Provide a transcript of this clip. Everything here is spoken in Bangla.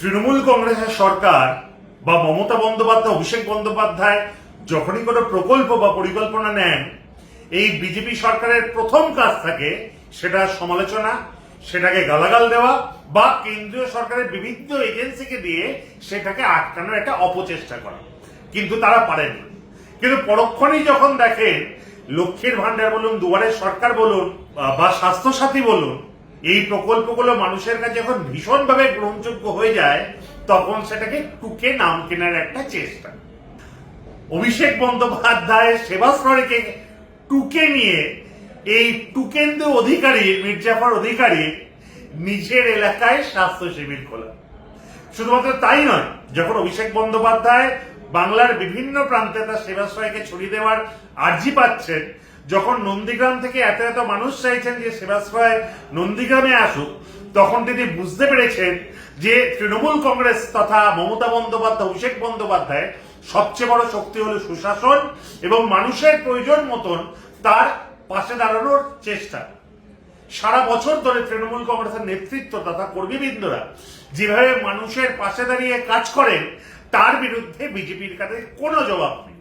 তৃণমূল কংগ্রেসের সরকার বা মমতা বন্দ্যোপাধ্যায়, অভিষেক বন্দ্যোপাধ্যায় যখনই কোনো প্রকল্প বা পরিকল্পনা নেন, এই বিজেপি সরকারের প্রথম কাজ থাকে সেটা সমালোচনা, সেটাকে গালাগাল দেওয়া বা কেন্দ্রীয় সরকারের বিভিন্ন এজেন্সিকে দিয়ে সেটাকে আটকানোর একটা অপচেষ্টা করা। কিন্তু তারা পারেন না। কিন্তু পরক্ষণেই যখন দেখেন লক্ষ্মীর ভান্ডার বলুন, দুয়ারের সরকার বলুন বা স্বাস্থ্যসাথী বলুন, এই প্রকল্পগুলো মানুষের কাছে যখন ভীষণভাবে গ্রহণযোগ্য হয়ে যায়, তখন সেটাকে টুকে নাম কেনার একটা চেষ্টা। অভিষেক বন্দ্যোপাধ্যায় সেবাশ্রয়কে টুকে নিয়ে এই টুকেন্দু অধিকারী, মির্জাফর অধিকারী নিজের এলাকায় স্বাস্থ্য শিবির খোলা। শুধুমাত্র তাই নয়, যখন অভিষেক বন্দ্যোপাধ্যায় বাংলার বিভিন্ন প্রান্তে তার সেবাশ্রয়কে ছড়িয়ে দেওয়ার আর্জি পাচ্ছেন, যখন নন্দীগ্রাম থেকে এত এত মানুষ চাইছেন যে সেবাশ্রয় নন্দীগ্রামে আসুক, তখন তিনি বুঝতে পেরেছেন যে তৃণমূল কংগ্রেস তথা মমতা বন্দ্যোপাধ্যায়, অভিষেক বন্দ্যোপাধ্যায় সবচেয়ে বড় শক্তি হল সুশাসন এবং মানুষের প্রয়োজন মতন তার পাশে দাঁড়ানোর চেষ্টা। সারা বছর ধরে তৃণমূল কংগ্রেসের নেতৃত্ব তথা কর্মীবৃন্দরা যেভাবে মানুষের পাশে দাঁড়িয়ে কাজ করেন, তার বিরুদ্ধে বিজেপির কাছে কোনো জবাব নেই।